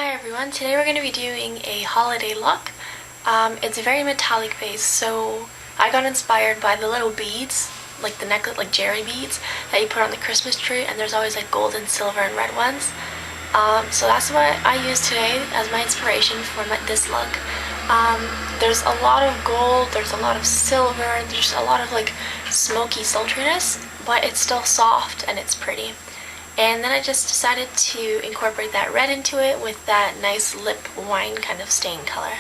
Hi everyone, today we're going to be doing a holiday look. It's a very metallic base, so I got inspired by the little beads, like the necklace, like jerry beads that you put on the Christmas tree, and there's always like gold and silver and red ones. So that's what I used today as my inspiration for this look. There's a lot of gold, there's a lot of silver, there's a lot of like smoky sultriness, but it's still soft and it's pretty. And then I just decided to incorporate that red into it with that nice lip wine kind of stain color.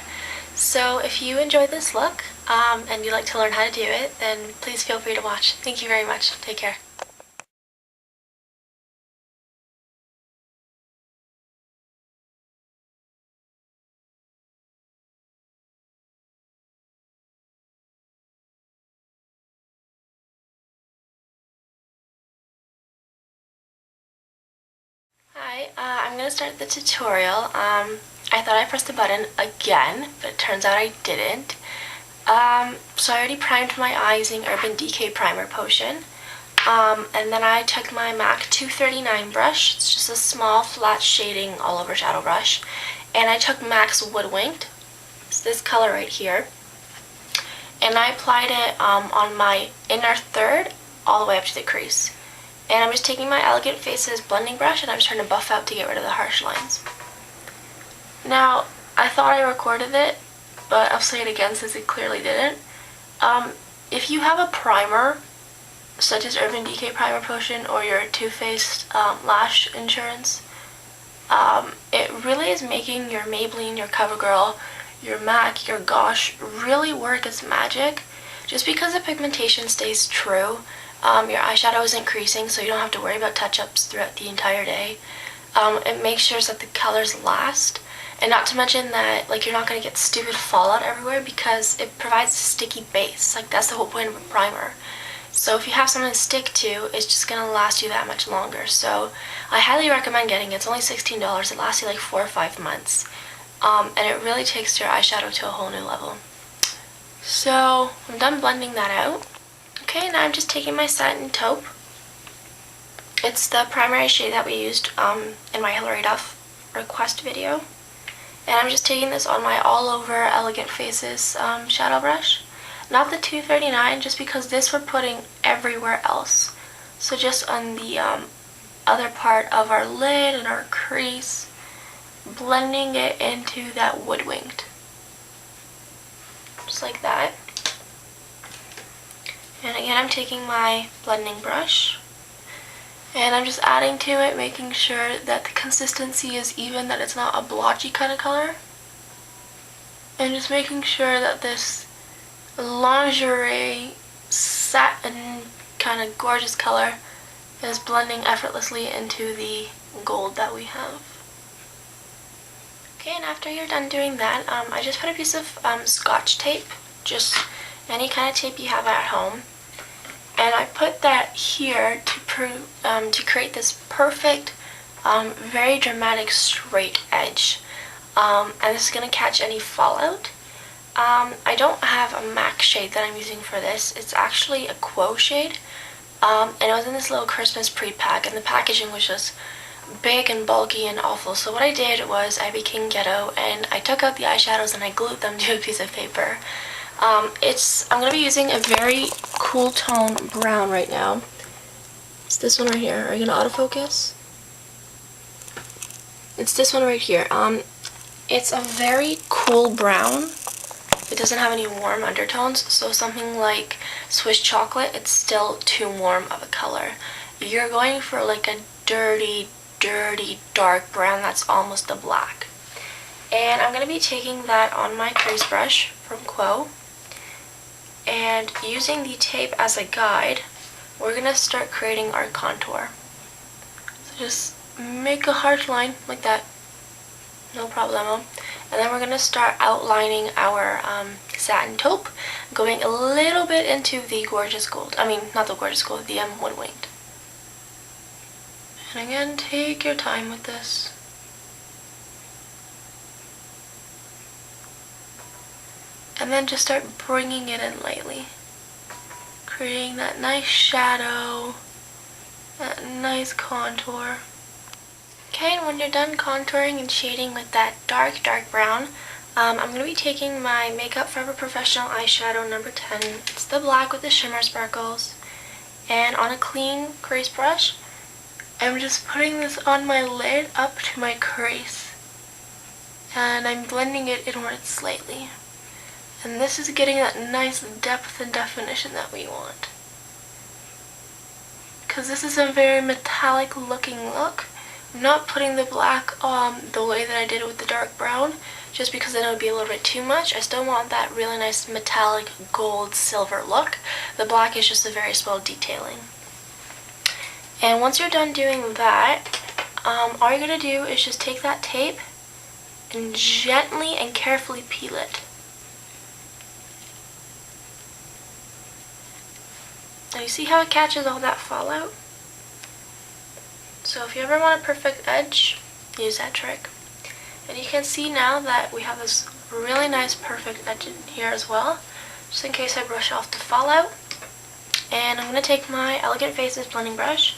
So if you enjoyed this look and you'd like to learn how to do it, then please feel free to watch. Thank you very much. Take care. Hi, I'm going to start the tutorial. I thought I pressed the button again, but it turns out I didn't. So I already primed my eye using Urban Decay Primer Potion. And then I took my MAC 239 brush. It's just a small flat shading all over shadow brush. And I took MAC's Woodwinked. It's this color right here. And I applied it on my inner third all the way up to the crease. And I'm just taking my Elegant Faces blending brush and I'm just trying to buff out to get rid of the harsh lines. Now, I thought I recorded it, but I'll say it again since it clearly didn't. If you have a primer, such as Urban Decay Primer Potion or your Too Faced Lash Insurance, it really is making your Maybelline, your CoverGirl, your MAC, your Gosh really work its magic. Just because the pigmentation stays true, your eyeshadow isn't creasing, so you don't have to worry about touch-ups throughout the entire day. It makes sure that the colors last, and not to mention that like you're not going to get stupid fallout everywhere because it provides a sticky base. Like that's the whole point of a primer. So if you have something to stick to, it's just going to last you that much longer. So I highly recommend getting it. It's only $16. It lasts you like 4 or 5 months. And it really takes your eyeshadow to a whole new level. So I'm done blending that out. Okay, now I'm just taking my Satin Taupe. It's the primary shade that we used in my Hilary Duff request video. And I'm just taking this on my all over Elegant Faces shadow brush. Not the 239, just because this we're putting everywhere else. So just on the other part of our lid and our crease, blending it into that Woodwinked. Just like that. And again, I'm taking my blending brush and I'm just adding to it, making sure that the consistency is even, that it's not a blotchy kind of color. And just making sure that this lingerie satin kind of gorgeous color is blending effortlessly into the gold that we have. Okay, and after you're done doing that, I just put a piece of Scotch tape, just any kind of tape you have at home, and I put that here to create this perfect, very dramatic straight edge, and this is going to catch any fallout. I don't have a MAC shade that I'm using for this. It's actually a Quo shade, and it was in this little Christmas pre-pack, and the packaging was just big and bulky and awful. So what I did was I became ghetto and I took out the eyeshadows and I glued them to a piece of paper. I'm going to be using a very cool tone brown right now. It's this one right here. Are you going to autofocus? It's this one right here. It's a very cool brown. It doesn't have any warm undertones, so something like Swiss chocolate, it's still too warm of a color. You're going for like a dirty dark brown that's almost a black. And I'm going to be taking that on my crease brush from Quo. And using the tape as a guide, we're going to start creating our contour. So just make a harsh line like that, no problemo. And then we're going to start outlining our Satin Taupe, going a little bit into the Gorgeous Gold. I mean, not the Gorgeous Gold, the Woodwinked. And again, take your time with this. And then just start bringing it in lightly. Creating that nice shadow, that nice contour. Okay, and when you're done contouring and shading with that dark brown, I'm going to be taking my Makeup Forever Professional eyeshadow number 10. It's the black with the shimmer sparkles. And on a clean crease brush, I'm just putting this on my lid up to my crease. And I'm blending it inwards slightly. And this is getting that nice depth and definition that we want. Because this is a very metallic looking look. I'm not putting the black on the way that I did with the dark brown, just because then it would be a little bit too much. I still want that really nice metallic gold silver look. The black is just a very small detailing. And once you're done doing that, all you're going to do is just take that tape and gently and carefully peel it. Now you see how it catches all that fallout? So if you ever want a perfect edge, use that trick. And you can see now that we have this really nice perfect edge in here as well, just in case I brush off the fallout. And I'm going to take my Elegant Faces blending brush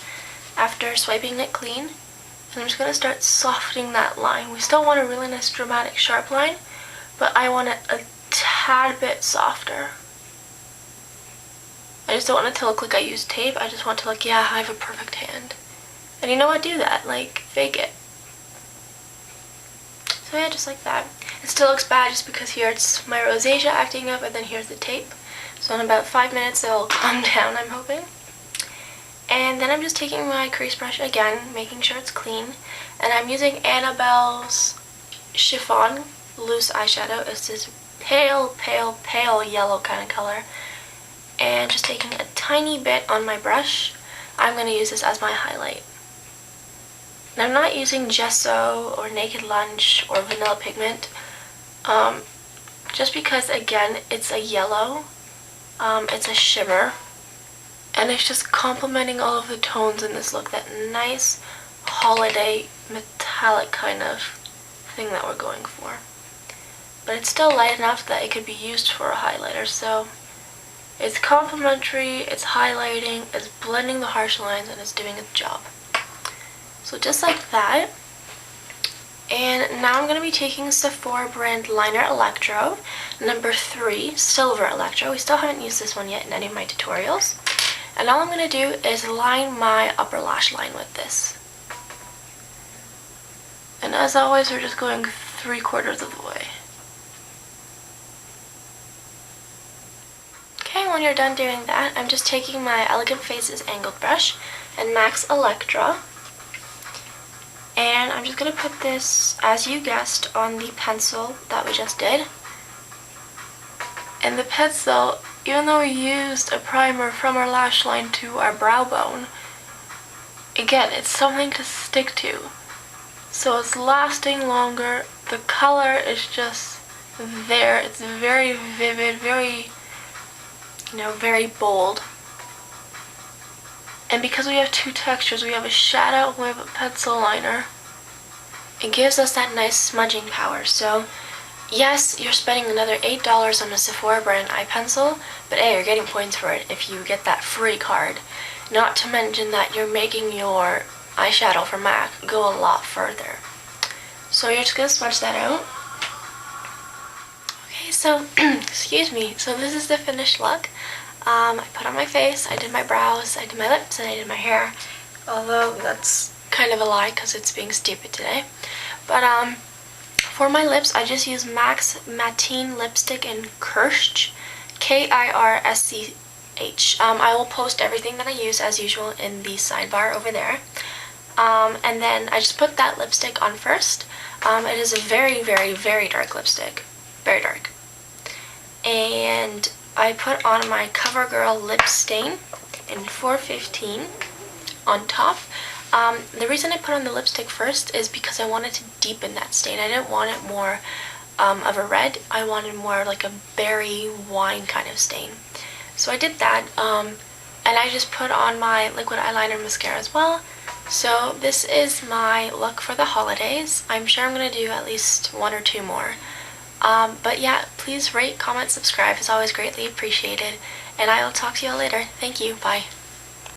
after swiping it clean, and I'm just going to start softening that line. We still want a really nice dramatic sharp line, but I want it a tad bit softer. I just don't want it to look like I used tape. I just want to look, yeah, I have a perfect hand. And you know what, do that, like, fake it. So yeah, just like that. It still looks bad just because here it's my rosacea acting up, and then here's the tape. So in about 5 minutes it'll calm down, I'm hoping. And then I'm just taking my crease brush again, making sure it's clean. And I'm using Annabelle's Chiffon loose eyeshadow. It's this pale yellow kind of color. And just taking a tiny bit on my brush, I'm going to use this as my highlight. And I'm not using gesso or Naked Lunch or vanilla pigment, just because, again, it's a yellow, it's a shimmer, and it's just complementing all of the tones in this look, that nice holiday metallic kind of thing that we're going for. But it's still light enough that it could be used for a highlighter, so it's complementary, it's highlighting, it's blending the harsh lines, and it's doing its job. So just like that. And now I'm going to be taking Sephora brand liner Electro, number 3, Silver Electro. We still haven't used this one yet in any of my tutorials. And all I'm going to do is line my upper lash line with this. And as always, we're just going 3/4 of the way. Okay, when you're done doing that, I'm just taking my Elegant Faces angled brush and MAC's Electra. And I'm just going to put this, as you guessed, on the pencil that we just did. And the pencil, even though we used a primer from our lash line to our brow bone, again, it's something to stick to. So it's lasting longer. The color is just there. It's very vivid, very, very bold. And because we have two textures, we have a shadow and we have a pencil liner, it gives us that nice smudging power. So yes, you're spending another $8 on a Sephora brand eye pencil, but hey, you're getting points for it if you get that free card. Not to mention that you're making your eyeshadow from MAC go a lot further. So you're just going to smudge that out. Okay, so, excuse me, so this is the finished look. I put on my face, I did my brows, I did my lips, and I did my hair. Although that's kind of a lie because it's being stupid today. But for my lips, I just use MAC's Matte Lipstick in Kirsch, Kirsch. I will post everything that I use as usual in the sidebar over there. And then I just put that lipstick on first. It is a very dark lipstick. Very dark. And I put on my CoverGirl Lipstain in 415 on top. The reason I put on the lipstick first is because I wanted to deepen that stain. I didn't want it more of a red. I wanted more like a berry wine kind of stain. So I did that. And I just put on my liquid eyeliner mascara as well. So this is my look for the holidays. I'm sure I'm going to do at least 1 or 2 more. But yeah, please rate, comment, subscribe. It's always greatly appreciated. And I will talk to you all later. Thank you. Bye.